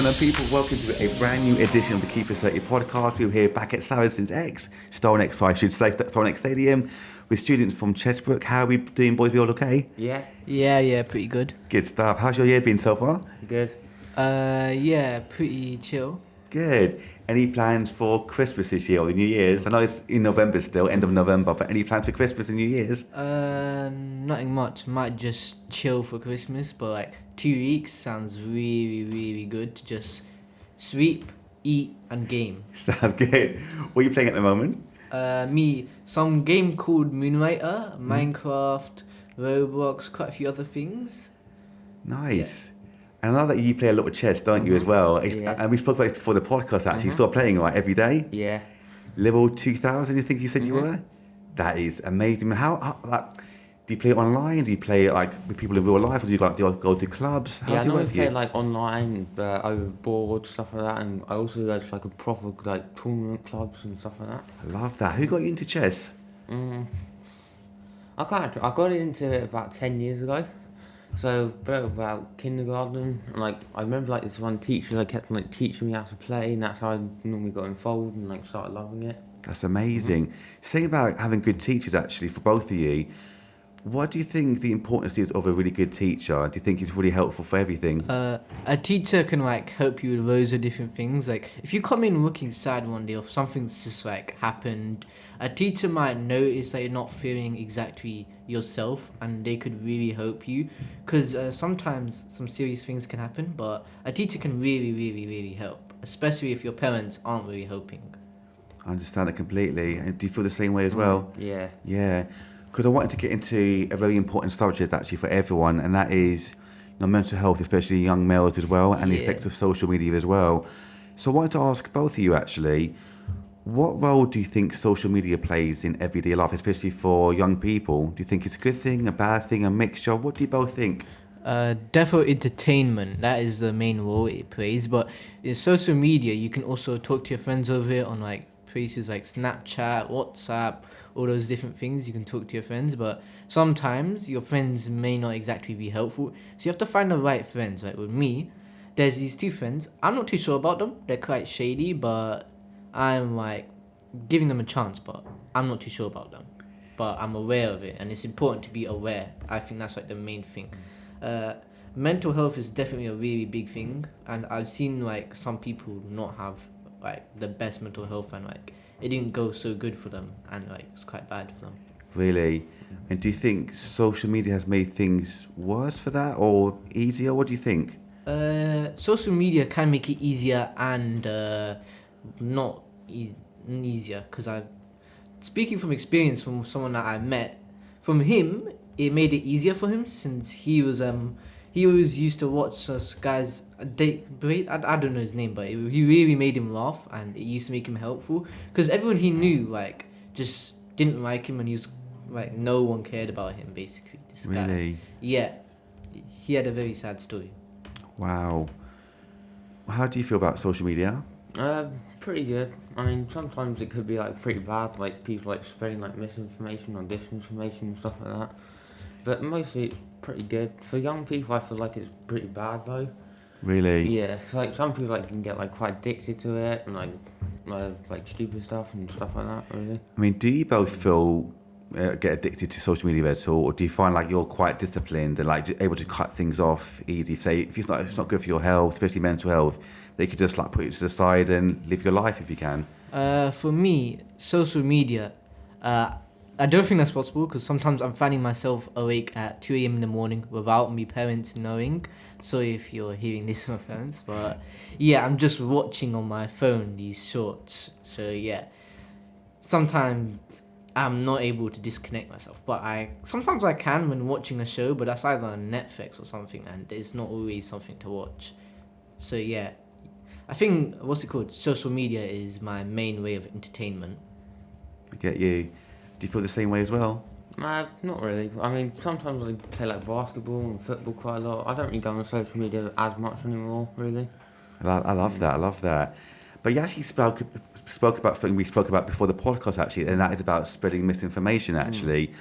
gentlemen, people, welcome to a brand new edition of the Keeper Certi podcast. We're here back at Saracens StoneX, I should say, StoneX Stadium, with students from Chessbrook. How are we doing, boys? We all okay? Yeah, pretty good. Good stuff. How's your year been so far? Good. Yeah, pretty chill. Good. Any plans for Christmas this year or the New Year's? I know it's in November still, end of November, but any plans for Christmas and New Year's? Nothing much. Might just chill for Christmas, but like 2 weeks sounds really good to just sweep, eat, and game. Sounds good. What are you playing at the moment? Some game called Moonlighter, Minecraft, Roblox, quite a few other things. Nice. And I know that you play a lot of chess, don't you, as well? Yeah. And we spoke about it before the podcast, actually. You start playing, right, every day? Yeah. Level 2000, you think you said you were? That is amazing. How like, do you play it online? Do you play it like with people in real life? Or do you go to clubs? How Yeah, I does it normally work for play you? like online, over board, stuff like that, and I also go to like a proper like tournament clubs and stuff like that. I love that. Who got you into chess? I got into it about 10 years ago. So about kindergarten, and like I remember like this one teacher that kept like teaching me how to play, and that's how I normally got involved and like started loving it. That's amazing. Saying about having good teachers, actually, for both of you, what do you think the importance is of a really good teacher? Do you think it's really helpful for everything? A teacher can like help you with loads of different things. Like if you come in looking sad one day or something's just like happened, a teacher might notice that you're not feeling exactly yourself, and they could really help you. Because sometimes some serious things can happen, but a teacher can really help, especially if your parents aren't really helping. I understand it completely. And do you feel the same way as well? Yeah. Yeah. Because I wanted to get into a very important subject actually for everyone, and that is mental health, especially young males as well, and the effects of social media as well. So I wanted to ask both of you actually, what role do you think social media plays in everyday life, especially for young people? Do you think it's a good thing, a bad thing, a mixture? What do you both think? Definitely entertainment, that is the main role it plays, but in social media you can also talk to your friends over it on like places like Snapchat, WhatsApp, all those different things. You can talk to your friends, but sometimes your friends may not exactly be helpful, so you have to find the right friends. Like with me, there's these two friends, I'm not too sure about them, they're quite shady, but I'm like giving them a chance, but I'm not too sure about them, but I'm aware of it, and it's important to be aware. I think that's like the main thing. Mental health is definitely a really big thing, and I've seen like some people not have like the best mental health, and like it didn't go so good for them, and like it's quite bad for them. Really? And do you think social media has made things worse for that or easier? What do you think? Social media can make it easier and not easier, because I, speaking from experience from someone that I met, from him it made it easier for him, since he always used to watch us guys I don't know his name, but he really made him laugh, and it used to make him helpful, because everyone he knew like just didn't like him, and he was like no one cared about him basically, this guy. Really? Yeah, he had a very sad story. Wow. How do you feel about social media? Pretty good. I mean, sometimes it could be like pretty bad, like people like spreading like misinformation or disinformation and stuff like that. But mostly it's pretty good. For young people, I feel like it's pretty bad though. Really? Yeah, 'cause, like some people like can get like quite addicted to it and like stupid stuff and stuff like that. Really. I mean, do you both feel get addicted to social media at all, or do you find like you're quite disciplined and like able to cut things off easy? Say if it's not good for your health, especially mental health, they could just like put it to the side and live your life if you can. For me, social media, I don't think that's possible, because sometimes I'm finding myself awake at 2 a.m. in the morning without my parents knowing. So if you're hearing this, my parents, but yeah, I'm just watching on my phone these shorts. So yeah, sometimes I'm not able to disconnect myself, but sometimes I can when watching a show, but that's either on Netflix or something, and it's not always something to watch. So yeah, I think, social media is my main way of entertainment. I get you. Do you feel the same way as well? Not really. I mean, sometimes I play like basketball and football quite a lot. I don't really go on social media as much anymore, really. I love that. But you actually spoke about something we spoke about before the podcast, actually, and that is about spreading misinformation, actually.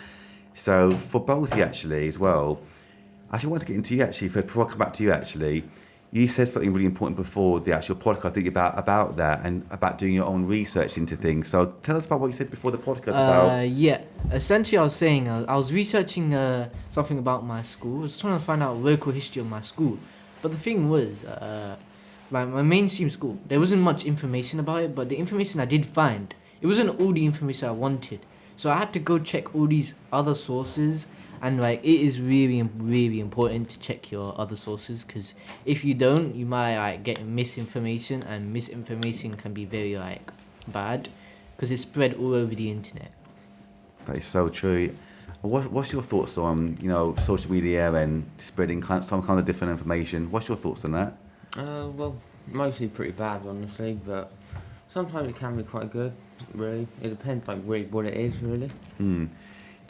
So for both of you, actually, as well, I actually want to get into you, actually, before I come back to you, actually. you said something really important before the actual podcast, didn't you, about that and about doing your own research into things. So tell us about what you said before the podcast about. Yeah, essentially I was saying I was researching something about my school. I was trying to find out local history of my school. But the thing was, my mainstream school, there wasn't much information about it, but the information I did find, it wasn't all the information I wanted. So I had to go check all these other sources, and like it is really, really important to check your other sources, because if you don't, you might like get misinformation, and misinformation can be very like bad, because it's spread all over the internet. That is so true. What's your thoughts on, social media and spreading some kind of different information? What's your thoughts on that? Well, mostly pretty bad, honestly, but sometimes it can be quite good, really. It depends, like, really what it is, really. Do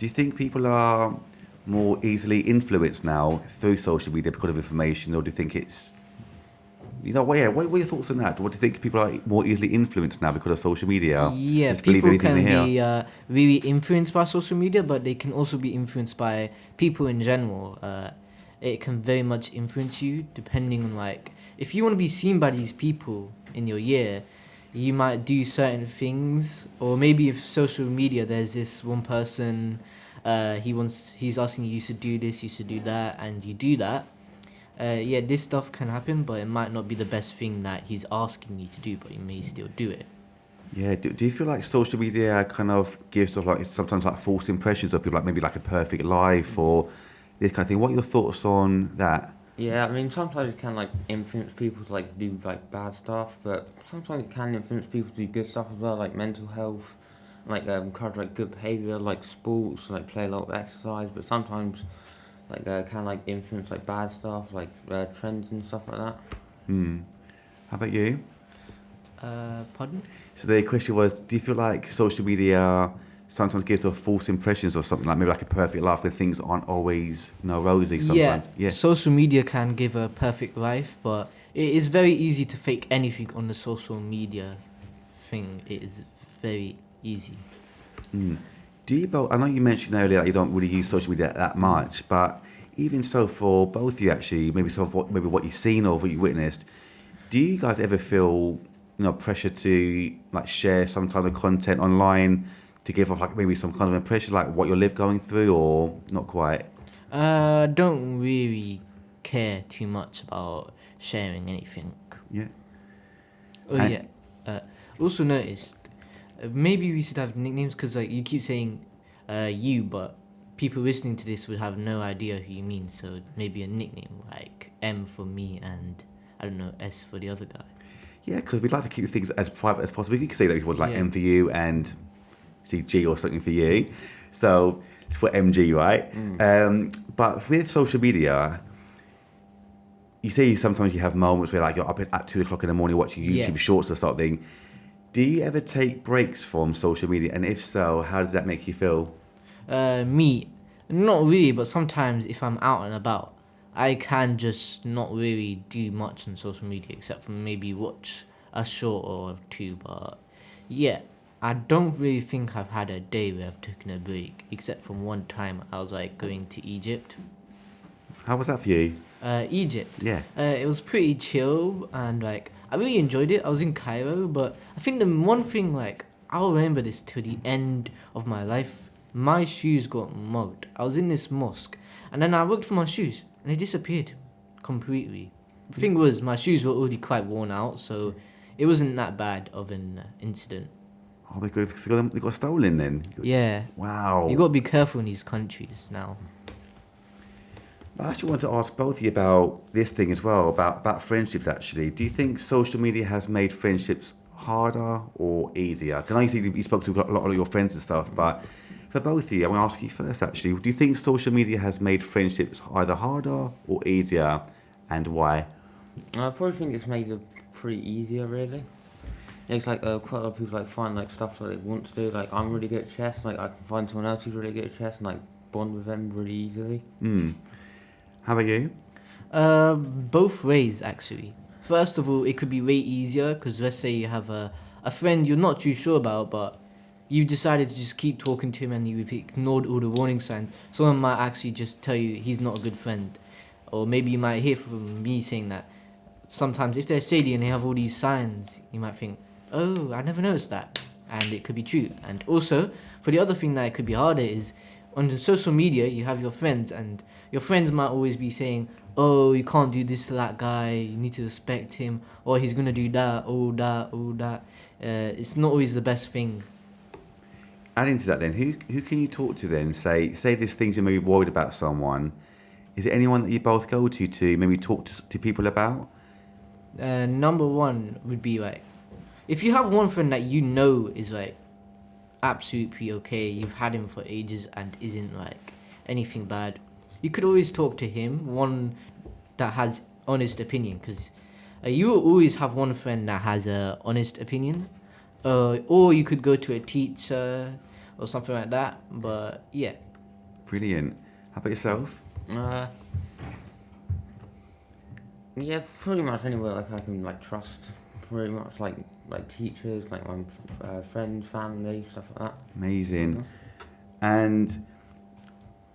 you think people are more easily influenced now through social media because of information, or do you think it's, what are your thoughts on that? What do you think people are more easily influenced now because of social media? Yeah, Just believe people anything can they hear? be really influenced by social media, but they can also be influenced by people in general. It can very much influence you depending on like, if you want to be seen by these people in your year, you might do certain things, or maybe if social media, there's this one person, he's asking you should do this, you should do that, and you do that. Yeah, this stuff can happen, but it might not be the best thing that he's asking you to do, but you may still do it. Yeah, do you feel like social media kind of gives sort of like sometimes like false impressions of people, like maybe like a perfect life or this kind of thing? What are your thoughts on that? Yeah, I mean, sometimes it can, like, influence people to, like, do, like, bad stuff, but sometimes it can influence people to do good stuff as well, like mental health, like, encourage, like, good behaviour, like sports, like, play a lot of exercise, but sometimes, like, can, like, influence, like, bad stuff, like, trends and stuff like that. How about you? Pardon? So the question was, do you feel like social media sometimes gives off false impressions or something, like maybe like a perfect life when things aren't always rosy sometimes? Yeah, social media can give a perfect life, but it is very easy to fake anything on the social media thing. It is very easy. Do you both, I know you mentioned earlier that you don't really use social media that much, but even so for both of you actually, maybe what you've seen or what you witnessed, do you guys ever feel pressure to like share some type of content online to give off like maybe some kind of impression, like what you're going through, or not quite? Don't really care too much about sharing anything. Yeah. Oh And- yeah. Also noticed, maybe we should have nicknames, because like you keep saying you, but people listening to this would have no idea who you mean. So maybe a nickname like M for me and I don't know, S for the other guy. Yeah, because we'd like to keep things as private as possible. You could say that if you want like Yeah. M for you and see G or something for you. So it's for MG, right? But with social media, you say sometimes you have moments where like you're up at 2 o'clock in the morning watching YouTube Yeah. shorts or something. Do you ever take breaks from social media? And if so, how does that make you feel? Me, not really, but sometimes if I'm out and about, I can just not really do much on social media except for maybe watch a short or two. But yeah, I don't really think I've had a day where I've taken a break, except from one time I was like going to Egypt. How was that for you? Egypt. Yeah. It was pretty chill, and like I really enjoyed it. I was in Cairo, but I think the one thing like I'll remember this till the end of my life. My shoes got mugged. I was in this mosque, and then I looked for my shoes, and they disappeared completely. The thing was, my shoes were already quite worn out, so it wasn't that bad of an incident. Oh, they got stolen then? Yeah, Wow. you got to be careful in these countries now. I actually want to ask both of you about this thing as well, about friendships actually. Do you think social media has made friendships harder or easier? Because I know you said you spoke to a lot of your friends and stuff, but for both of you, I want to ask you first actually. Do you think social media has made friendships either harder or easier, and why? I probably think it's made it pretty easier, really. It's like quite a lot of people like find like stuff that they want to do. Like I'm really good at chess. Like I can find someone else who's really good at chess and like bond with them really easily. How about you? Both ways actually. First of all, it could be way easier because let's say you have a friend you're not too sure about, but you've decided to just keep talking to him and you've ignored all the warning signs. Someone might actually just tell you he's not a good friend, or maybe you might hear from me saying that sometimes if they're shady and they have all these signs, you might think, oh, I never noticed that, and it could be true. And also, for the other thing that it could be harder is on social media, you have your friends, and your friends might always be saying, oh, you can't do this to that guy, you need to respect him, or he's gonna do that, all that, all that. It's not always the best thing. Adding to that then, who can you talk to then? Say there's things you're maybe worried about someone. Is there anyone that you both go to maybe talk to people about? Number one would be like, if you have one friend that you know is like absolutely okay, you've had him for ages and isn't like anything bad, you could always talk to him, one that has honest opinion, because you will always have one friend that has a honest opinion, or you could go to a teacher or something like that. But yeah. Brilliant. How about yourself? Yeah, pretty much anywhere like I can like trust. Pretty much like teachers, like my friends, family, stuff like that. Amazing. Mhm. And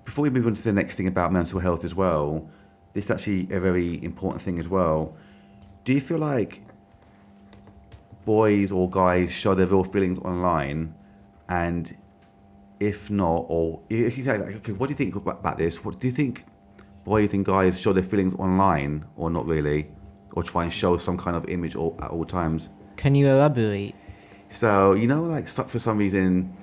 before we move on to the next thing about mental health as well, this is actually a very important thing as well. Do you feel like boys or guys show their real feelings online? And if not, or if you say, like, okay, what do you think about this? What do you think boys and guys show their feelings online or not really? Or try and show some kind of image at all times? Can you elaborate? So, like for some reason,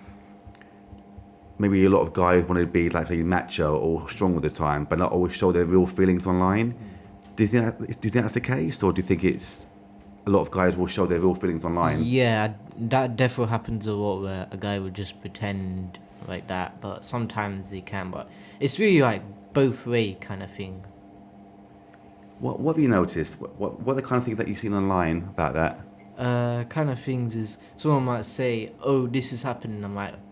maybe a lot of guys want to be like macho or strong all the time, but not always show their real feelings online. Do you think that's the case, or do you think it's a lot of guys will show their real feelings online? Yeah, that definitely happens a lot, where a guy would just pretend like that, but sometimes they can. But it's really like both way kind of thing. What have you noticed? What are the kind of things that you've seen online about that? Kind of things is someone might say, oh, this is happening,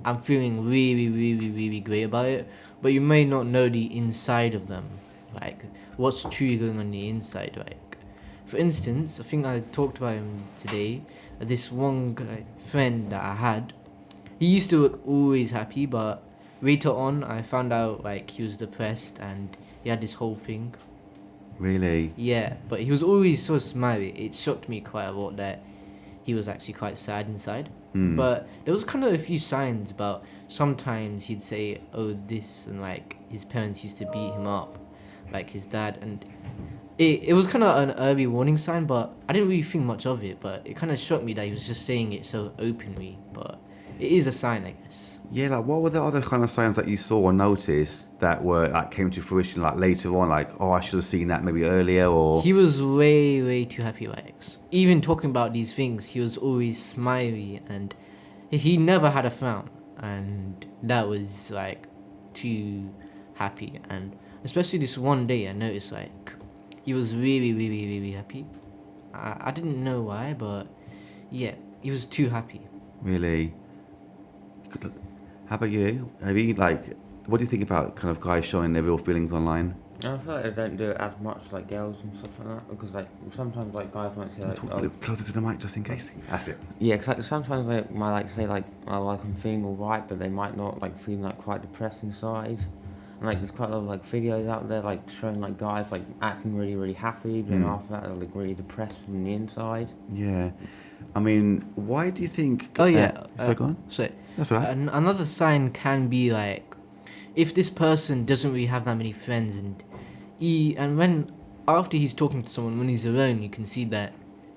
I'm feeling really, really, really great about it, but you may not know the inside of them, like what's truly going on the inside. Like, for instance, I think I talked about him today. This one friend that I had, he used to look always happy, but later on I found out like he was depressed and he had this whole thing. Really? Yeah, but he was always so smiley. It shocked me quite a lot that he was actually quite sad inside. But there was kind of a few signs about, sometimes he'd say, oh, this, and like his parents used to beat him up, like his dad, and it was kind of an early warning sign, but I didn't really think much of it. But it kind of shocked me that he was just saying it so openly. But it is a sign, I guess. Yeah, like what were the other kind of signs that you saw or noticed that were like came to fruition like later on, like, oh, I should have seen that maybe earlier? Or He was way, way too happy. Like, even talking about these things, he was always smiley, and he never had a frown, and that was like too happy. And especially this one day, I noticed like he was really, really, really happy. I didn't know why, but yeah, he was too happy. really? How about you? Have you what do you think about kind of guys showing their real feelings online? I feel like they don't do it as much like girls and stuff like that, because like sometimes like guys might say like, Talk a little closer to the mic just in case. That's it. yeah, 'cause, like, sometimes they might like say like, oh, like I'm feeling alright, but they might not, like feeling like quite depressed inside. And like there's quite a lot of like videos out there like showing like guys like acting really, really happy, but then after that they're like really depressed from the inside. Yeah. I mean, why do you think... Oh yeah. So go on. So That's all right. another sign can be like, if this person doesn't really have that many friends, and when after he's talking to someone, when he's alone, you can see that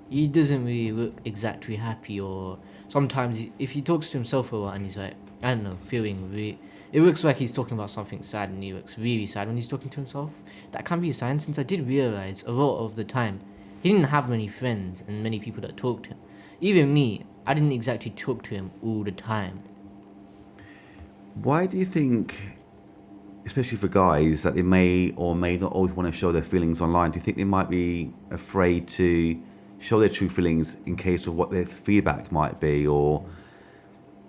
he doesn't really look exactly happy. Or sometimes if he talks to himself a lot and he's like, I don't know, feeling really, it looks like he's talking about something sad, and he looks really sad when he's talking to himself. That can be a sign, since I did realize a lot of the time he didn't have many friends and many people that talked to him. Even me, I didn't exactly talk to him all the time. Why do you think, especially for guys, that they may or may not always want to show their feelings online? Do you think they might be afraid to show their true feelings in case of what their feedback might be? Or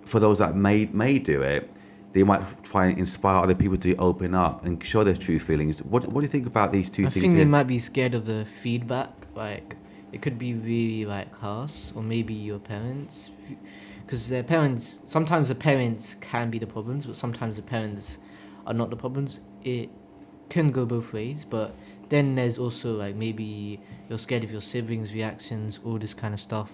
for those that may do it, they might try and inspire other people to open up and show their true feelings. What do you think about these two I things think here? they might be scared of the feedback. Like, it could be really like harsh, or maybe your parents, because their parents. Sometimes the parents can be the problems, but sometimes the parents are not the problems. It can go both ways, but Then there's also like maybe you're scared of your siblings' reactions, all this kind of stuff.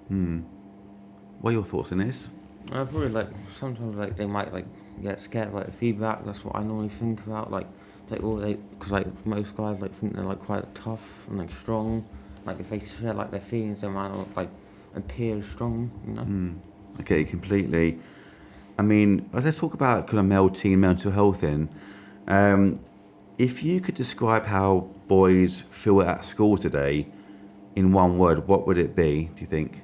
What are your thoughts on this? I probably like sometimes like they might like get scared of like the feedback. That's what I normally think about. Like because like most guys like think they're like quite tough and like strong. Like if they share like their feelings, they might not like appear strong. You know. I get you completely. I mean, let's talk about kind of male teen mental health then. If you could describe how boys feel at school today in one word, what would it be, do you think?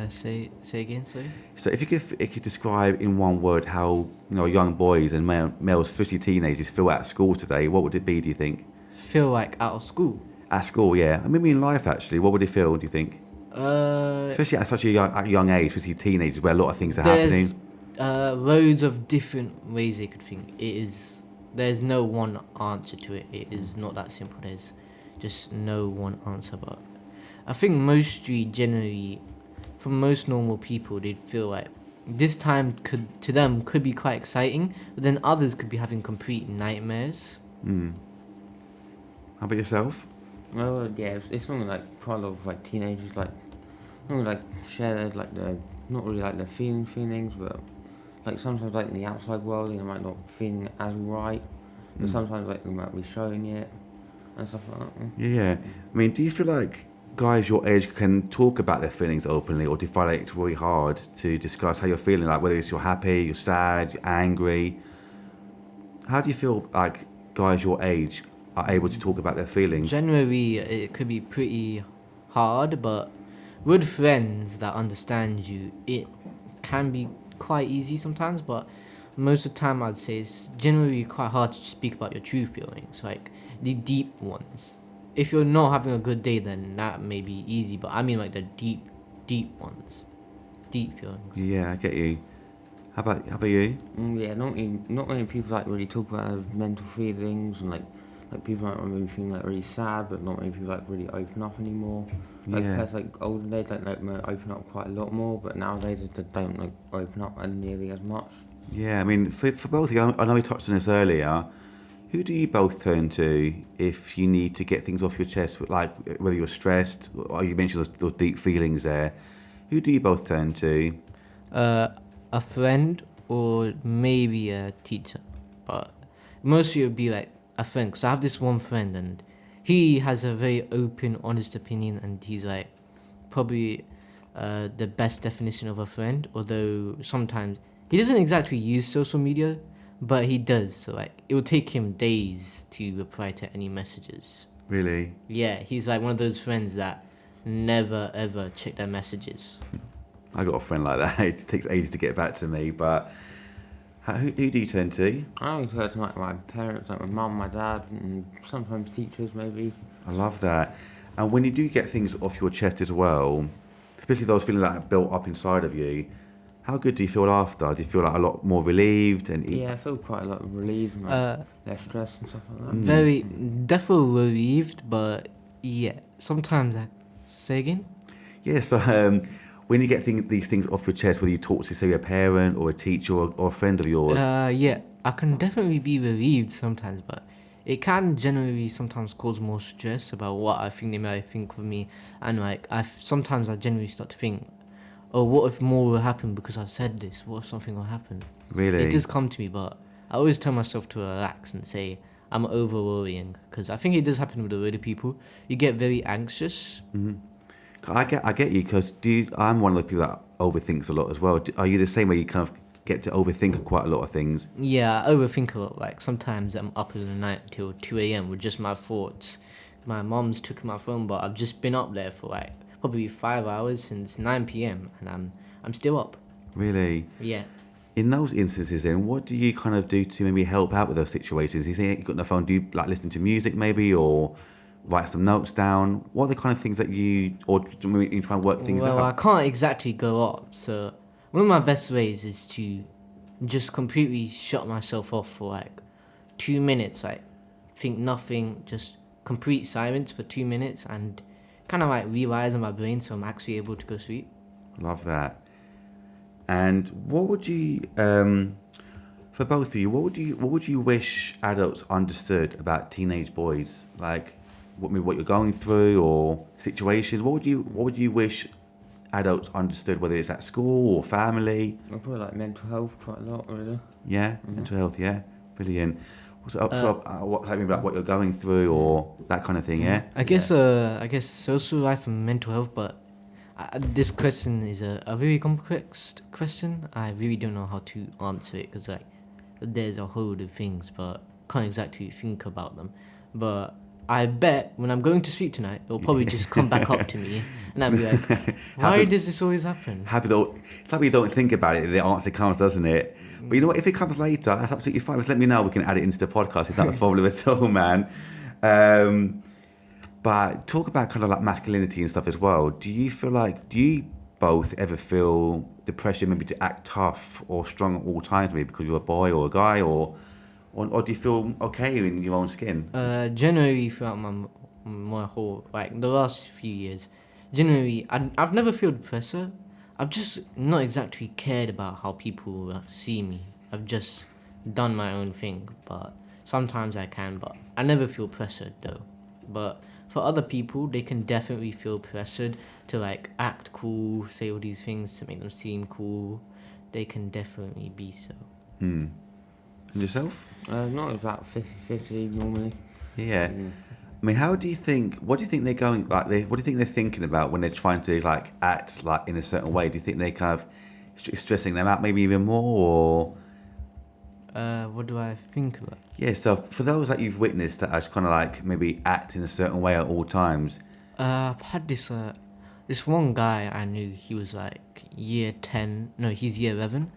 Say again, sorry. So if you could describe in one word how, young boys and males, especially teenagers, feel at school today, what would it be, do you think? Feel like out of school. At school, yeah. I mean, in life, actually, what would it feel, do you think? Especially at such a young age, especially teenagers, where a lot of things are happening. There's loads of different ways they could think. There's no one answer to it. It is not that simple. There's just no one answer. But I think generally, for most normal people, they'd feel like this time could be quite exciting, but then others could be having complete nightmares. How about yourself? Well, yeah, it's normally like quite a lot of like teenagers like normally like share their like their not really like their feelings, but like sometimes like in the outside world they might not feel as right, but sometimes like they might be showing it and stuff like that. Yeah. I mean, do you feel like guys your age can talk about their feelings openly, or do you find like it's really hard to discuss how you're feeling, like whether it's you're happy, you're sad, you're angry? How do you feel like guys your age are able to talk about their feelings? Generally, it could be pretty hard, but with friends that understand you, it can be quite easy sometimes, but most of the time I'd say it's generally quite hard to speak about your true feelings, like the deep ones. If you're not having a good day, then that may be easy, but I mean like the deep ones. Deep feelings. Yeah, I get you. How about you? Yeah, not many people like really talk about their mental feelings and like people might really feel like really sad, but not many people like really open up anymore. Like Yeah. past like older days, like might open up quite a lot more, but nowadays they don't like open up nearly as much. Yeah, I mean, for both of you, I know we touched on this earlier. Who do you both turn to if you need to get things off your chest, like whether you're stressed or you mentioned those deep feelings there? Who do you both turn to? A friend or maybe a teacher, but mostly it would be like a friend, because I have this one friend and he has a very open, honest opinion, and he's like probably the best definition of a friend, although sometimes he doesn't exactly use social media, but he does, so like it will take him days to reply to any messages. Really? Yeah, he's like one of those friends that never ever check their messages. I got a friend like that. It takes ages to get back to me, but who do you turn to? I always go to like my parents, like my mum, my dad, and sometimes teachers maybe. I love that. And when you do get things off your chest as well, especially those feelings that are built up inside of you, how good do you feel after? Do you feel like a lot more relieved Yeah, I feel quite a lot relieved and like, less stress and stuff like that. Very definitely relieved, but yeah, sometimes I say again. Yeah, so when you get these things off your chest, whether you talk to, say, a parent or a teacher or a friend of yours. Yeah, I can definitely be relieved sometimes, but it can generally sometimes cause more stress about what I think they might think of me, and like sometimes I generally start to think, oh, what if more will happen because I've said this? What if something will happen? Really? It does come to me, but I always tell myself to relax and say I'm over worrying, because I think it does happen with a lot of people. You get very anxious. I get you, because I'm one of the people that overthinks a lot as well. Are you the same way? You kind of get to overthink quite a lot of things? Yeah, I overthink a lot. Like sometimes I'm up in the night till 2 a.m. with just my thoughts. My mom's took my phone, but I've just been up there for like probably 5 hours since 9 p.m. and I'm still up. Really? Yeah. In those instances, then, what do you kind of do to maybe help out with those situations? You think you've got the phone? Do you like listen to music maybe, or write some notes down? What are the kind of things that you try and work things out? Well, I can't exactly go up, so one of my best ways is to just completely shut myself off for like 2 minutes, like think nothing, just complete silence for 2 minutes, and kind of like rewires in my brain so I'm actually able to go sleep. Love that. And what would you For both of you, what would you wish adults understood about teenage boys? Like, what you're going through or situations. What would you wish adults understood, whether it's at school or family? I probably like mental health quite a lot, really. Yeah, mental health. Yeah, brilliant. Tell me about what you're going through or that kind of thing. Yeah. I guess social life and mental health, but this question is a very complex question. I really don't know how to answer it because like there's a whole lot of things, but can't exactly think about them. But I bet when I'm going to sleep tonight, it'll probably just come back up to me, and I'll be like, "Why does this always happen?" It's like we don't think about it. The answer comes, doesn't it? But you know what? If it comes later, that's absolutely fine. Just let me know. We can add it into the podcast. It's not a problem at all, man. But talk about kind of like masculinity and stuff as well. Do you both ever feel the pressure maybe to act tough or strong at all times, maybe because you're a boy or a guy, or do you feel okay in your own skin? Generally, throughout my whole like the last few years, generally I've never felt pressure. I've just not exactly cared about how people see me. I've just done my own thing, but sometimes I can, but I never feel pressured though. But for other people, they can definitely feel pressured to like act cool, say all these things to make them seem cool. They can definitely be so. And yourself? Not about 50-50 normally. Yeah. I mean, what do you think they're going what do you think they're thinking about when they're trying to like act like in a certain way? Do you think they kind of stressing them out maybe even more, or? What do I think about? Yeah, so for those that you've witnessed that actually kind of like maybe act in a certain way at all times. I've had this one guy I knew. He was like year 10. No, he's year 11.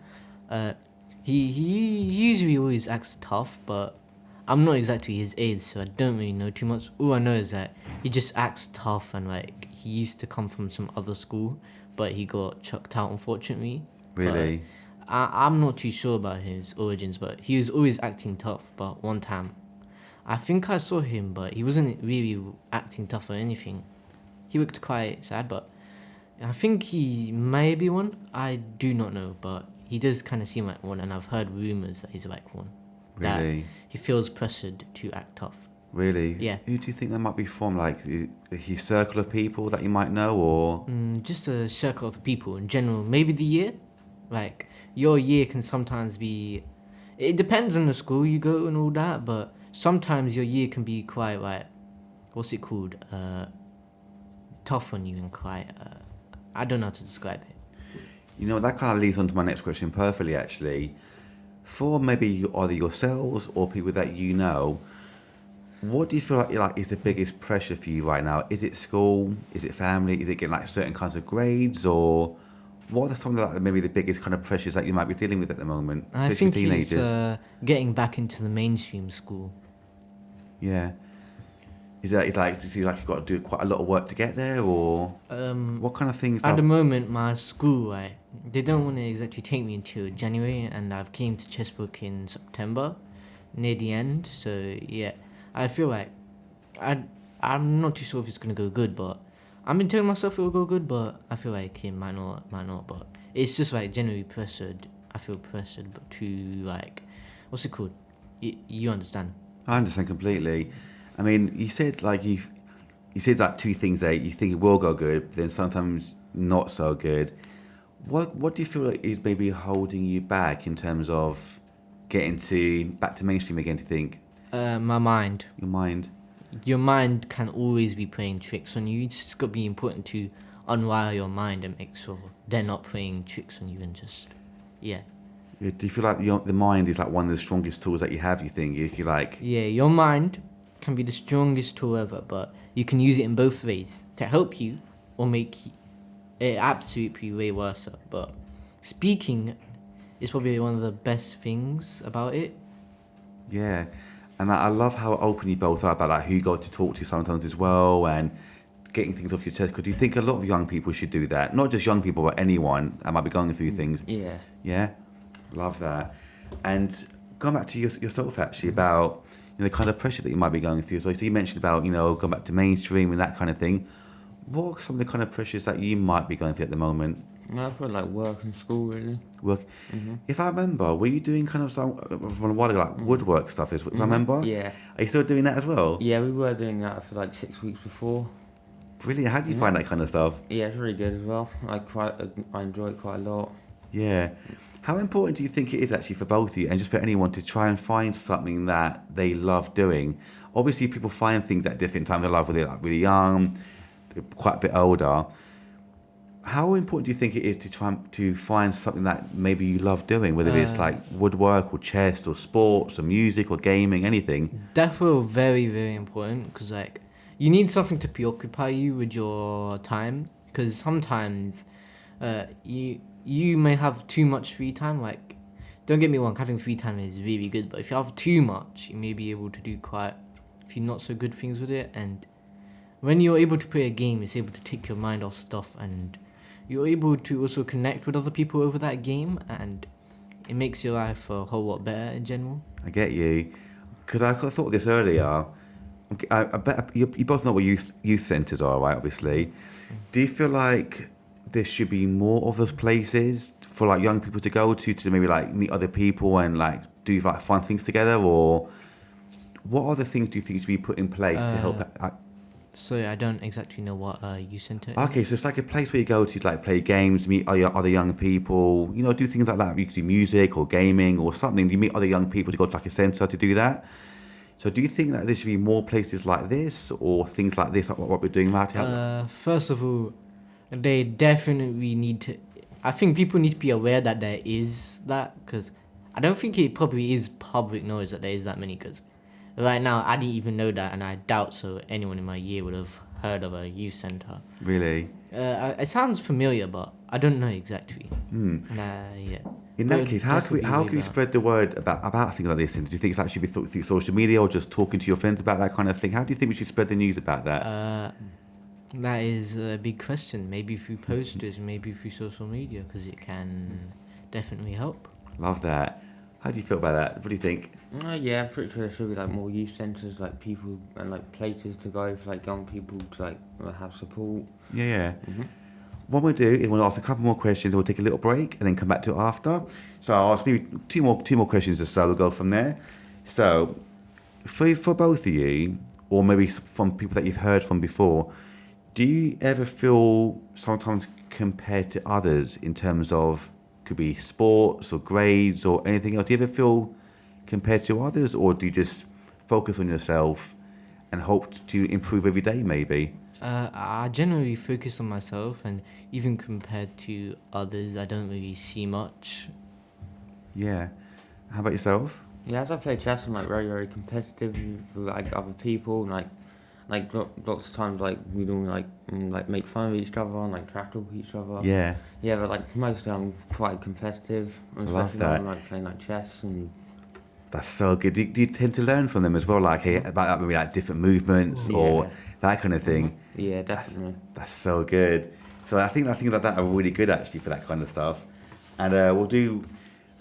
He usually always acts tough, but I'm not exactly his age, so I don't really know too much. All I know is that he just acts tough, and like he used to come from some other school, but he got chucked out unfortunately. Really? But I'm not too sure about his origins, but he was always acting tough. But one time, I think I saw him, but he wasn't really acting tough or anything. He looked quite sad, but I think he may be one. I do not know, but he does kind of seem like one, and I've heard rumors that he's like one. Really? That he feels pressured to act tough. Really? Yeah. Who do you think that might be from? Like his circle of people that you might know, or? Just a circle of people in general. Maybe the year. Like, your year can sometimes be... It depends on the school you go and all that, but sometimes your year can be quite, like... What's it called? Tough on you and quite... I don't know how to describe it. You know, that kind of leads on to my next question perfectly, actually. For maybe either yourselves or people that you know, what do you feel like is the biggest pressure for you right now? Is it school? Is it family? Is it getting like certain kinds of grades? Or what are some of like maybe the biggest kind of pressures that you might be dealing with at the moment? I especially think it's getting back into the mainstream school. Yeah. Do you feel like you've got to do quite a lot of work to get there, or what kind of things? At the moment, my school, they don't want to exactly take me until January, and I've came to Chessbrook in September, near the end. So yeah, I feel like I'm not too sure if it's gonna go good, but I've been telling myself it will go good, but I feel like it might not. But it's just like generally pressured. I feel pressured, but to like, what's it called? You understand? I understand completely. I mean, you said like two things there. You think it will go good, but then sometimes not so good. What do you feel like is maybe holding you back in terms of getting back to mainstream again? Do you think? My mind. Your mind. Your mind can always be playing tricks on you. It's just got to be important to unwire your mind and make sure they're not playing tricks on you and just, yeah. Do you feel like the mind is like one of the strongest tools that you have? You think if you like? Yeah, your mind can be the strongest tool ever, but you can use it in both ways to help you or make it absolutely way worse. But speaking is probably one of the best things about it. Yeah, and I love how open you both are about like who you go to talk to sometimes as well, and getting things off your chest. Because do you think a lot of young people should do that? Not just young people, but anyone that might be going through things. Yeah. Yeah, love that. And going back to yourself actually about the kind of pressure that you might be going through. So you mentioned about going back to mainstream and that kind of thing. What are some of the kind of pressures that you might be going through at the moment? No, I put like work and school really. Work. Mhm. If I remember, were you doing kind of some from a while ago, like woodwork stuff? If I remember, Yeah. are you still doing that as well? Yeah, we were doing that for like 6 weeks before. Brilliant. How do you Mhm. find that kind of stuff? Yeah, it's really good as well. I enjoy it quite a lot. Yeah. How important do you think it is actually for both of you and just for anyone to try and find something that they love doing? Obviously, people find things at different times of life, whether they're like really young, they're quite a bit older. How important do you think it is to try to find something that maybe you love doing, whether it's like woodwork or chess or sports or music or gaming, anything? Definitely very, very important because like you need something to preoccupy you with your time because sometimes you may have too much free time. Like, don't get me wrong, having free time is really good, but if you have too much, you may be able to do quite a few not so good things with it. And when you're able to play a game, it's able to take your mind off stuff, and you're able to also connect with other people over that game, and it makes your life a whole lot better in general. I get you. Because I thought of this earlier. I bet you both know what youth centres are, right? Obviously. Do you feel like there should be more of those places for like young people to go to maybe like meet other people and like do like fun things together, or what other things do you think should be put in place to help? So I don't exactly know what you sent it. Okay, so it's like a place where you go to like play games, meet other young people, do things like that. You could do music or gaming or something. You meet other young people to go to like a centre to do that. So do you think that there should be more places like this or things like this, like what we're doing now to help? First of all, they definitely need to. I think people need to be aware that there is that, because I don't think it probably is public knowledge that there is that many. Because right now I didn't even know that, and I doubt so anyone in my year would have heard of a youth centre. Really? It sounds familiar, but I don't know exactly. Yeah. In But that case, how can definitely we that. spread the word about things like this? And do you think it's actually be thought through social media or just talking to your friends about that kind of thing? How do you think we should spread the news about that? That is a big question. Maybe through posters, maybe through social media, because it can definitely help. Love that. How do you feel about that? What do you think? Yeah, I'm pretty sure there should be like more youth centres, like people and like places to go for like young people to like have support. Yeah. What we'll do is we'll ask a couple more questions. We'll take a little break and then come back to it after. So I'll ask maybe two more questions or so. We'll go from there. So for both of you, or maybe from people that you've heard from before, do you ever feel sometimes compared to others in terms of could be sports or grades or anything else? Do you ever feel compared to others, or do you just focus on yourself and hope to improve every day? Maybe. I generally focus on myself, and even compared to others, I don't really see much. Yeah. How about yourself? Yeah, as I play chess, I'm like very very competitive with like other people, and lots of times like we don't like make fun of each other and like trash talk each other. Yeah. Yeah, but like mostly I'm quite competitive, Love especially that. when I'm like playing like chess and. That's so good. Do you tend to learn from them as well, like about maybe like different movements or Yeah. that kind of thing? Yeah, definitely. That's so good. So I think things like that are really good actually for that kind of stuff. And we'll do.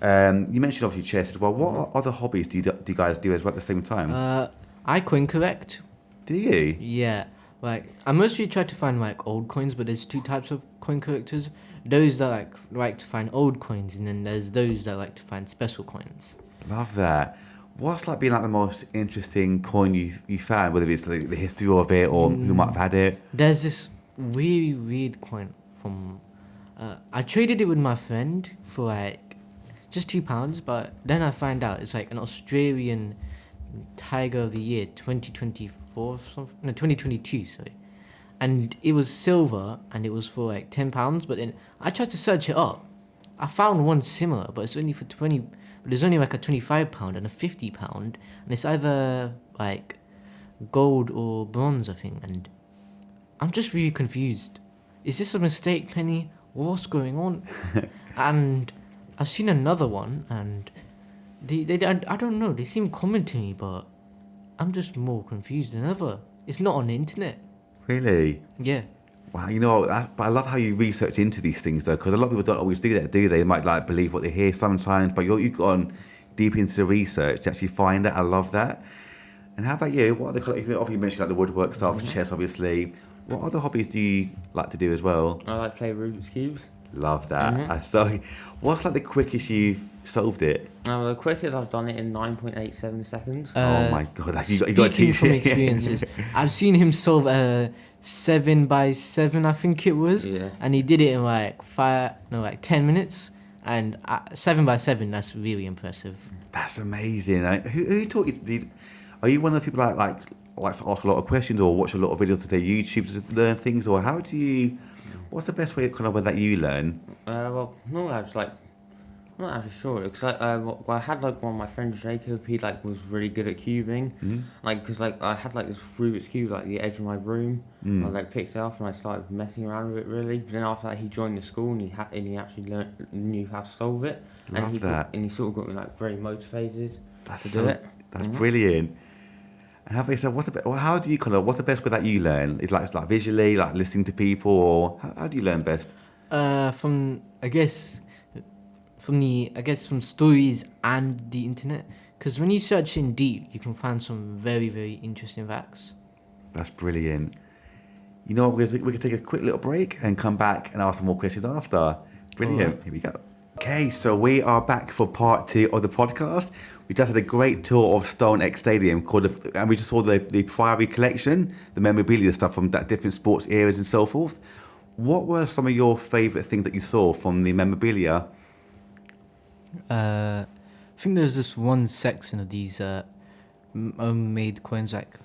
You mentioned obviously chess as well. What other hobbies do you guys do as well at the same time? I coin collect. Do you? Yeah, like I mostly try to find like old coins, but there's two types of coin collectors. Those that like to find old coins, and then there's those that like to find special coins. Love that. What's like been like the most interesting coin you found, whether it's like the history of it or who might have had it? There's this really weird coin from. I traded it with my friend for like just £2, but then I find out it's like an Australian Tiger of the Year 2024 or something. No, 2022, sorry. And it was silver, and it was for like £10. But then I tried to search it up. I found one similar, but it's only for 20. But there's only like a £25 and a £50, and it's either like gold or bronze, I think. And I'm just really confused. Is this a mistake, Penny? What's going on? And I've seen another one, and I don't know. They seem common to me, but I'm just more confused than ever. It's not on the internet. Really? Yeah. Wow, but I love how you research into these things though, because a lot of people don't always do that, do they? They might like believe what they hear sometimes, but you've gone deep into the research to actually find it. I love that. And how about you? What other obviously you mentioned like the woodwork stuff, chess, obviously. What other hobbies do you like to do as well? I like to play Rubik's cubes. Love that. So, what's like the quickest you've solved it? Now, the quickest I've done it in 9.87 seconds. Oh my god! Like, you got to Speaking teach from it. experiences, I've seen him solve a 7x7, I think it was, Yeah. and he did it in like 10 minutes. And 7x7, that's really impressive. That's amazing. Who taught you? Are you one of the people that like to ask a lot of questions or watch a lot of videos to their YouTube to learn things, or how do you? What's the best way kind of that you learn? Well, no, I was like, I'm not actually sure, because I had like one of my friends, Jacob, he like was really good at cubing, like, because like I had like this Rubik's Cube like the edge of my room, I like picked it up and I started messing around with it really, but then after that he joined the school and he actually knew how to solve it, Love that. and he sort of got me like very motivated to So, do it. That's brilliant. And how about yourself? How do you what's the best way that you learn? Is like visually, like listening to people, or how do you learn best? From stories and the internet, because when you search in deep, you can find some very, very interesting facts. That's brilliant. You know what? We can take a quick little break and come back and ask some more questions after. Brilliant. Alright. Here we go. Okay, so we are back for part 2 of the podcast. We just had a great tour of StoneX Stadium and we just saw the Priory collection, the memorabilia stuff from that different sports eras and so forth. What were some of your favourite things that you saw from the memorabilia? I think there's this one section of these homemade coins. Like,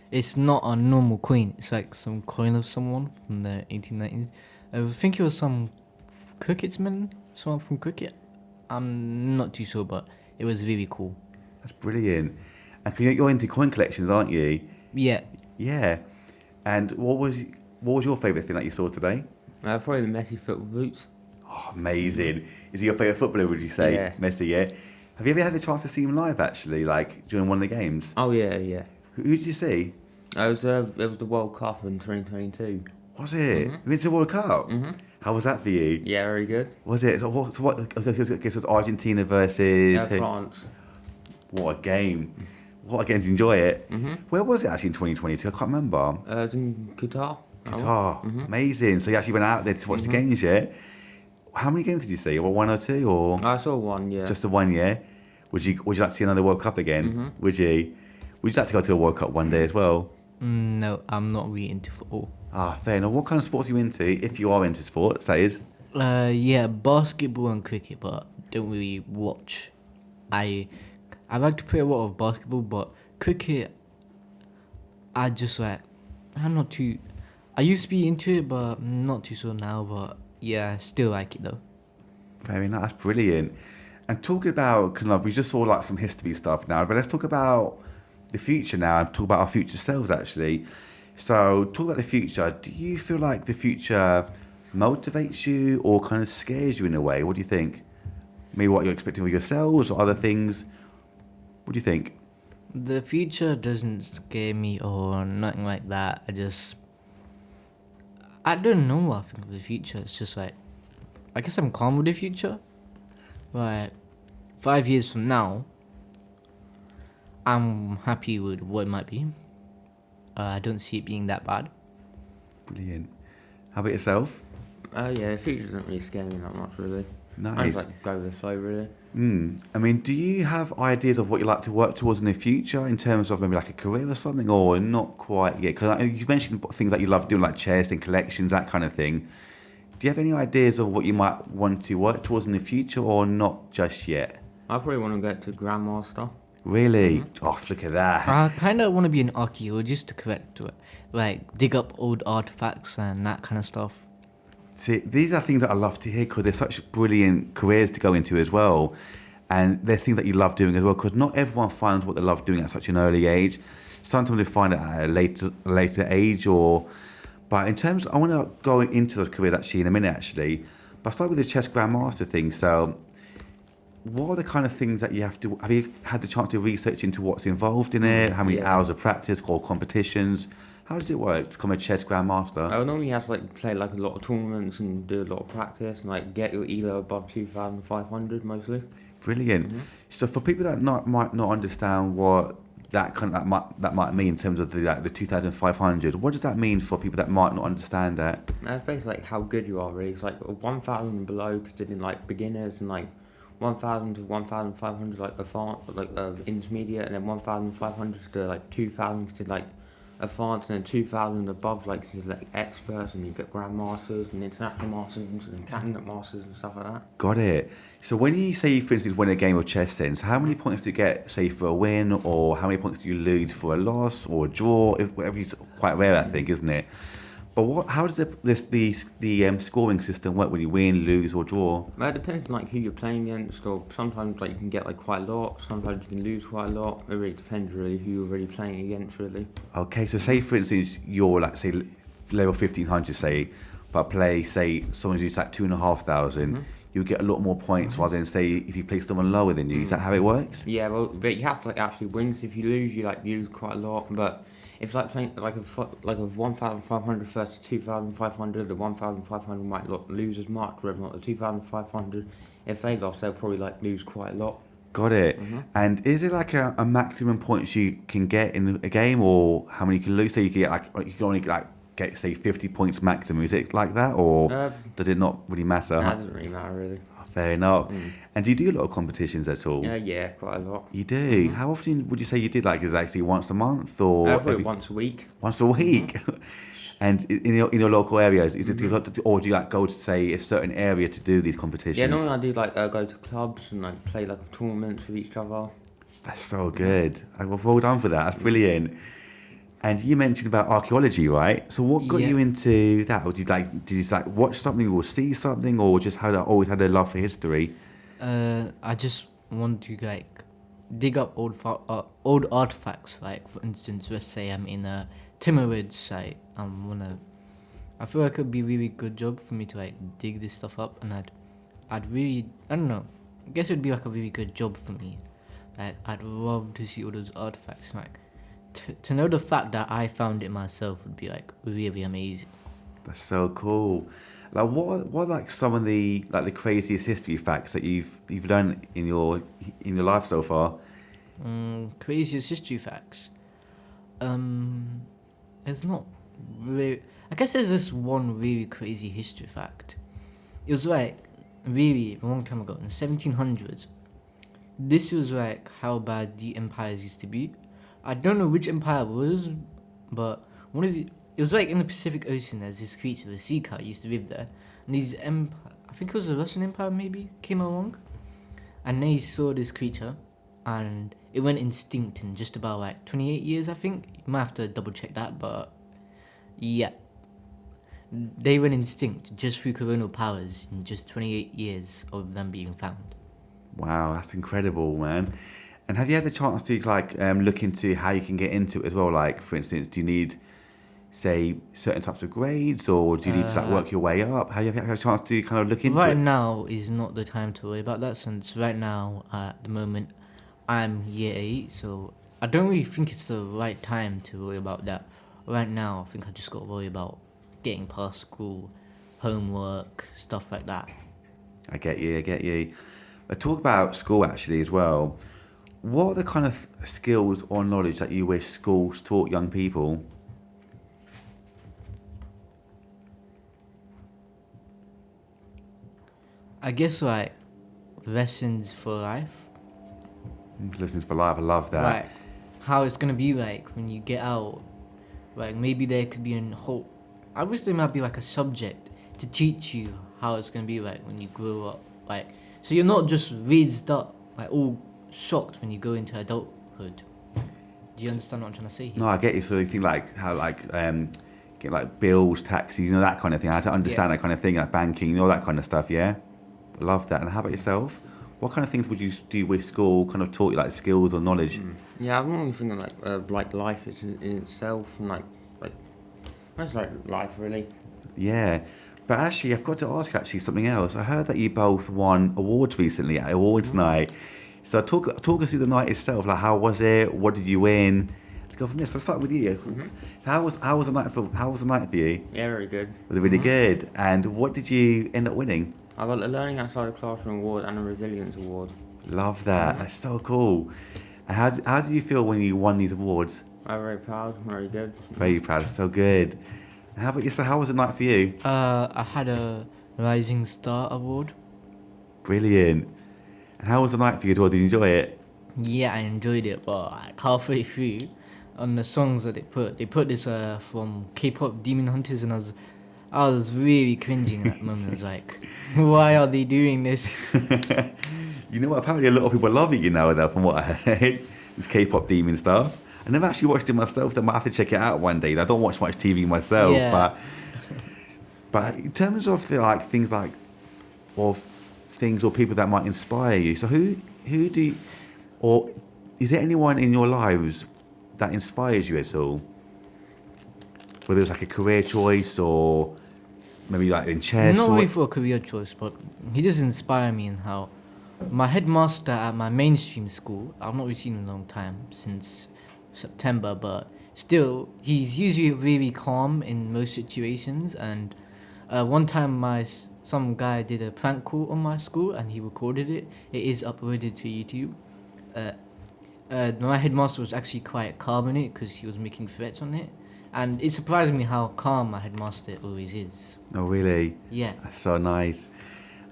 it's not a normal coin. It's like some coin of someone from the 1890s. I think it was some cricketsman, someone from cricket. I'm not too sure, but it was really cool. That's brilliant. And you're into coin collections, aren't you? Yeah. Yeah. And what was your favourite thing that you saw today? Probably the Messi football boots. Oh, amazing. Is he your favourite footballer, would you say? Yeah. Messi, yeah? Have you ever had the chance to see him live, actually, like during one of the games? Oh yeah. Who did you see? It was the World Cup in 2022. Was it? You went to the World Cup? How was that for you? Yeah, very good. Was it? So what I guess it was Argentina versus... France. What a game. What a game to enjoy it. Where was it actually in 2022? I can't remember. It was in Qatar. Guitar. Amazing. So you actually went out there to watch the games, yeah? How many games did you see? Or 1 or 2? Or I saw one, yeah. just the one, yeah? Would you like to see another World Cup again? Would you? Would you like to go to a World Cup one day as well? No, I'm not really into football. Ah, fair enough. What kind of sports are you into, if you are into sports, that is? Yeah, basketball and cricket, but don't really watch. I like to play a lot of basketball, but cricket, I'm not too. I used to be into it, but I'm not too sure now. But yeah, I still like it though. Very nice. That's brilliant. And talking about, we just saw like some history stuff now, but let's talk about the future now and talk about our future selves actually. So, talk about the future. Do you feel like the future motivates you or kind of scares you in a way? What do you think? Maybe what you're expecting with yourselves or other things? What do you think? The future doesn't scare me or nothing like that. I don't know what I think of the future. It's just like, I guess I'm calm with the future. Like, 5 years from now, I'm happy with what it might be. I don't see it being that bad. Brilliant. How about yourself? Yeah, the future doesn't really scare me that much, really. I Nice. just like go with the flow, really. I mean, do you have ideas of what you like to work towards in the future in terms of maybe like a career or something, or not quite yet? Because you mentioned things that you love doing, like chess and collections, that kind of thing. Do you have any ideas of what you might want to work towards in the future, or not just yet? I probably want to get to Grandmaster. Really? Oh, look at that. I kind of want to be an archaeologist to collect, like, dig up old artifacts and that kind of stuff. See, these are things that I love to hear because they're such brilliant careers to go into as well. And they're things that you love doing as well, because not everyone finds what they love doing at such an early age. Sometimes they find it at a later age. But in terms, I want to go into those careers actually in a minute actually. But I'll start with the chess grandmaster thing. So, what are the kind of things that you have you had the chance to research into what's involved in it? How many hours of practice or competitions? How does it work to become a chess grandmaster? I would normally have to play like a lot of tournaments and do a lot of practice and like get your elo above 2,500 mostly. Brilliant. So for people that might not understand what that might mean in terms of the 2,500. What does that mean for people that might not understand that? That's basically like how good you are, really. It's like 1,000 and below, considered like beginners, and like 1,000 to 1,500 like advanced, like intermediate, and then 1,500 to like 2,000 considered like advanced, and then 2,000 above like considered like experts, and you get grandmasters and international masters and candidate masters and stuff like that. Got it. So when you say, for instance, win a game of chess, then, so how many points do you get, say, for a win, or how many points do you lose for a loss or a draw? Whatever is quite rare, I think, isn't it? But how does the scoring system work when you win, lose, or draw? Well, it depends on like who you're playing against, or sometimes like you can get like quite a lot, sometimes you can lose quite a lot. It really depends really who you're really playing against, really. Okay, so say, for instance, you're like, say, level 1,500, say, but play, say, someone who's like 2,500, you'll get a lot more points rather than, say, if you play someone lower than you. Is that how it works? Yeah, well, but you have to like actually win. So if you lose, you like lose quite a lot. But if like playing like a 1,500 versus 2,500, the 1,500 might not lose as much, whereas not the 2,500. If they lost, they'll probably like lose quite a lot. Got it. And is it like a maximum points you can get in a game, or how many you can lose? So you can get you can only get say 50 points maximum. Is it like that, or does it not really matter? That doesn't really matter really. Fair enough. And do you do a lot of competitions at all? Yeah, quite a lot. You do. How often would you say you did? Like, is it actually once a month, or Probably once a week. Once a week. And in your local areas, is it or do you like go to, say, a certain area to do these competitions? Yeah, normally I do like go to clubs and like play like tournaments with each other. That's so good. Well done for that. That's brilliant. And you mentioned about archaeology, right? So what got you into that? Or did you like watch something or see something, or just always had a love for history? I just want to like dig up old artifacts. Like for instance, let's say I'm in a Timurid site. I feel like it'd be a really good job for me to like dig this stuff up, and I'd really, I don't know. I guess it'd be like a really good job for me. Like I'd love to see all those artifacts. Like to know the fact that I found it myself would be like really amazing. That's so cool. Like what like some of the craziest history facts that you've learned in your life so far? Craziest history facts. There's not really. I guess there's this one really crazy history fact. It was like really a long time ago in the 1700s. This was like how bad the empires used to be. I don't know which empire it was, but it was like in the Pacific Ocean. There's this creature, the sea cow, used to live there, and I think it was the Russian Empire maybe, came along, and they saw this creature, and it went extinct in just about like 28 years, I think. You might have to double check that, but yeah, they went extinct just through colonial powers in just 28 years of them being found. Wow, that's incredible, man. And have you had the chance to look into how you can get into it as well? Like, for instance, do you need, say, certain types of grades, or do you need to work your way up? Have you had a chance to kind of look into it? Right now is not the time to worry about that, since right now, at the moment, I'm year 8, so I don't really think it's the right time to worry about that. Right now, I think I just got to worry about getting past school, homework, stuff like that. I get you. But talk about school actually as well. What are the kind of skills or knowledge that you wish schools taught young people? I guess like lessons for life. Lessons for life, I love that. Like how it's gonna be like when you get out. Like maybe there could be I wish there might be like a subject to teach you how it's gonna be like when you grow up. Like so you're not just raised up like all shocked when you go into adulthood. Do you understand what I'm trying to say here? No, I get you. So you think like how get like bills, taxis, that kind of thing. How to understand that kind of thing, like banking, that kind of stuff. Yeah, I love that. And how about yourself? What kind of things would you do with school? Kind of taught you like skills or knowledge? Yeah, I'm not thinking like life is in itself, and like that's like life really. Yeah. But actually, I've got to ask something else. I heard that you both won awards recently at awards night. So talk us through the night itself. Like, how was it? What did you win? Let's go from there. So I'll start with you. So how was the night for you? Yeah, very good. Was it really good? And what did you end up winning? I got a Learning Outside the Classroom award and a Resilience award. Love that. That's so cool. And how do you feel when you won these awards? I'm very proud, very good. Very proud, so good. And how about yourself? How was the night for you? I had a Rising Star award. Brilliant. And how was the night for you as well? Did you enjoy it? Yeah, I enjoyed it, but like halfway through, on the songs that they put this from K-pop Demon Hunters, and I was really cringing at that moment. I was like, why are they doing this? You know what? Apparently a lot of people love it, you know, though, from what I heard. This K-pop demon stuff. I never actually watched it myself. I might have to check it out one day. I don't watch much TV myself, Yeah. but in terms of things or people that might inspire you. So who do you, or is there anyone in your lives that inspires you at all? Whether it's like a career choice or maybe like in chess Not or really for a career choice, but he just inspired me in how my headmaster at my mainstream school, I've not really seen him in a long time, since September, but still, he's usually really calm in most situations. And one time some guy did a prank call on my school and he recorded it. It is uploaded to YouTube. My headmaster was actually quite calm in it because he was making threats on it. And it surprised me how calm my headmaster always is. oh really? Yeah. That's so nice.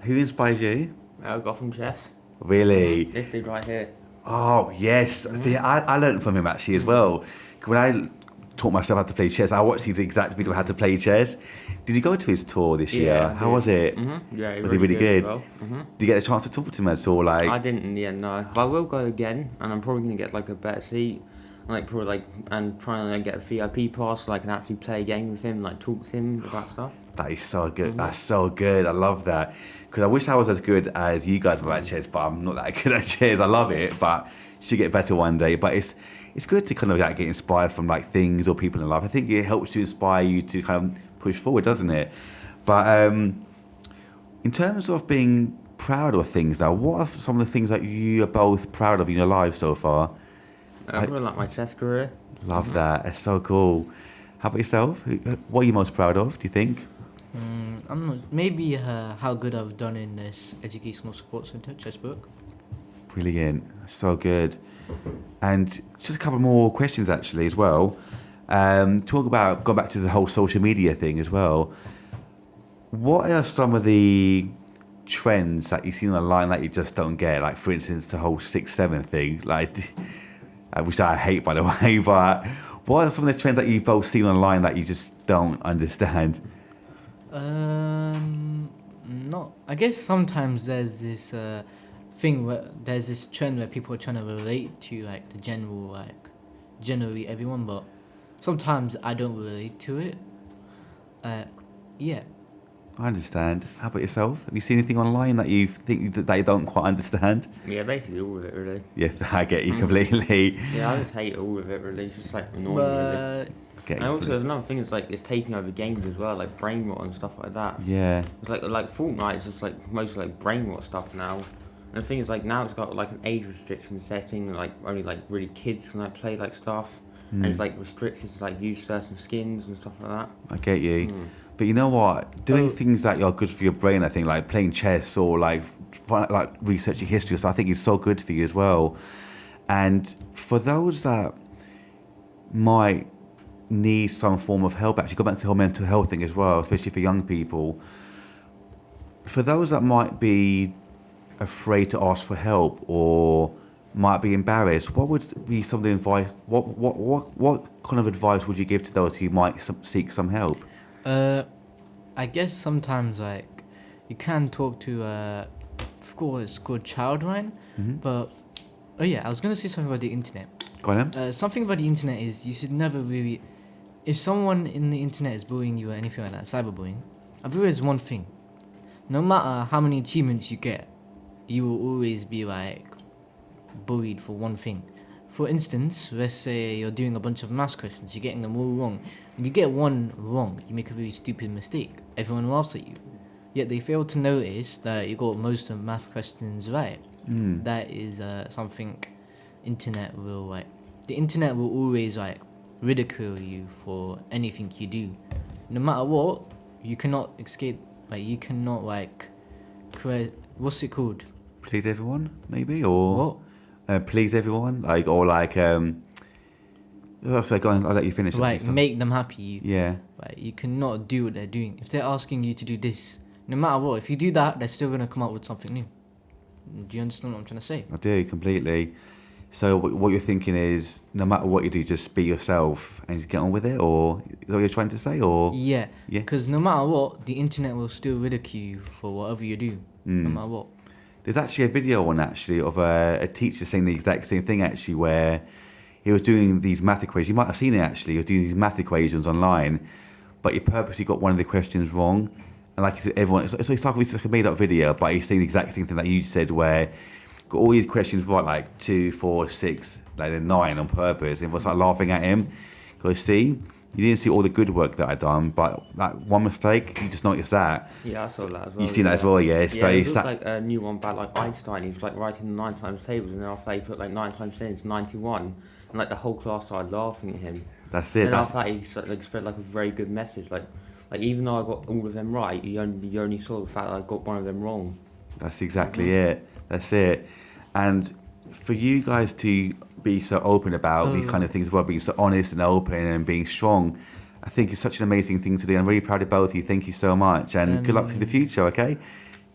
Who inspires you? I got from chess. Really? This dude right here. Oh yes. See, I learned from him actually as well. When I taught myself how to play chess, I watched his exact video how to play chess. Did you go to his tour this year? Yeah, I How did. was it? Yeah, Was he really good? as well. Did you get a chance to talk to him at all? I didn't in the end, no. But I will go again, and I'm probably gonna get like a better seat, and try and get a VIP pass so I can actually play a game with him, like talk to him about stuff. That is so good. That's so good. I love that. Because I wish I was as good as you guys were at chess, but I'm not that good at chess. I love it, but should get better one day. But it's good to kind of get inspired from things or people in life. I think it helps to inspire you to kind of push forward, doesn't it? But in terms of being proud of things now, what are some of the things that you are both proud of in your lives so far? I really like my chess career. Love that. It's so cool. How about yourself? What are you most proud of, do you think? I'm not, maybe how good I've done in this educational support centre, Chessbrook. Brilliant. So good. And just a couple more questions actually as well. Go back to the whole social media thing as well. What are some of the trends that you've seen online that you just don't get? Like, for instance, the whole 6-7 thing. Which I hate, by the way. But what are some of the trends that you've both seen online that you just don't understand? Not. I guess sometimes there's this thing where there's this trend where people are trying to relate to the generally everyone, but sometimes I don't relate to it. Yeah. I understand. How about yourself? Have you seen anything online that you think that you don't quite understand? Yeah, basically all of it, really. Yeah, I get you completely. Yeah, I just hate all of it, really. It's just annoying, really. And also another thing is it's taking over games as well, like brain rot and stuff like that. Yeah. It's like Fortnite is just mostly brain rot stuff now. And the thing is now it's got an age restriction setting, only really kids can play stuff. And it's restrictions to use certain skins and stuff like that. I get you. But you know what? Doing things that are good for your brain, I think, like playing chess or researching history, so I think is so good for you as well. And for those that might need some form of help, actually go back to the whole mental health thing as well, especially for young people. For those that might be afraid to ask for help or might be embarrassed, what would be some of the advice? What kind of advice would you give to those who might seek some help? I guess sometimes you can talk to of course it's called Childline, but I was gonna say something about the internet. Go on then. Something about the internet is you should never really, if someone in the internet is bullying you or anything like that, cyberbullying, I've realized one thing: no matter how many achievements you get, you will always be bullied for one thing. For instance, let's say you're doing a bunch of maths questions, you're getting them all wrong. When you get one wrong, you make a really stupid mistake. Everyone laughs at you. Yet they fail to notice that you got most of the math questions right. That is something the internet will always ridicule you for anything you do. No matter what, you cannot escape, you cannot what's it called? Please everyone, maybe? Or What? please everyone, like, or like, so go on, I'll let you finish. Right, make them happy. Yeah. Right, you cannot do what they're doing. If they're asking you to do this, no matter what, if you do that, they're still gonna come up with something new. Do you understand what I'm trying to say? I do completely. So what you're thinking is, no matter what you do, just be yourself and just get on with it, or is that what you're trying to say, or? Yeah. Yeah. Because no matter what, the internet will still ridicule you for whatever you do, no matter what. There's actually a video on actually of a teacher saying the exact same thing actually, where he was doing these math equations. You might have seen it actually. He was doing these math equations online, but he purposely got one of the questions wrong. And like he said, everyone, so it's like a made up video, but he's saying the exact same thing that you said, where got all these questions right, like 2, 4, 6, like they're 9 on purpose. Everyone's like laughing at him. Because see, you didn't see all the good work that I done, but that one mistake, you just noticed that. Yeah, I saw that as well. You've seen that as well, yeah. So it it's was like a new one about like Einstein. He was like writing the 9 times tables, and then after that he put like 9 times 10 is 91, and like the whole class started laughing at him. That's it. And after that he like spread like a very good message. Like even though I got all of them right, you only saw the fact that I got one of them wrong. That's exactly it. That's it. And for you guys to be so open about these kind of things, well, being so honest and open and being strong, I think it's such an amazing thing to do. I'm really proud of both of you. Thank you so much, and good luck for the future. Okay,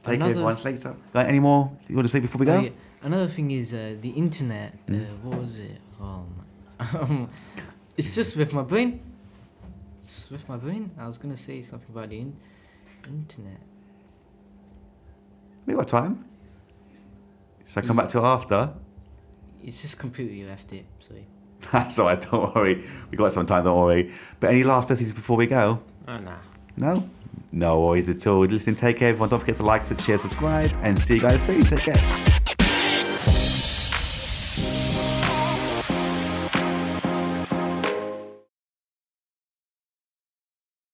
take care, everyone. Later. Got any more you want to say before we go? Yeah. Another thing is the internet. What was it? It's just with my brain. It's with my brain. I was gonna say something about the internet. We got time. So I come back to it after. It's just completely left it. Sorry. That's all right. Don't worry. We got some time. Don't worry. But any last messages before we go? Oh, nah. No. No worries at all. Listen, take care, everyone. Don't forget to like, share, subscribe, and see you guys soon. Take care.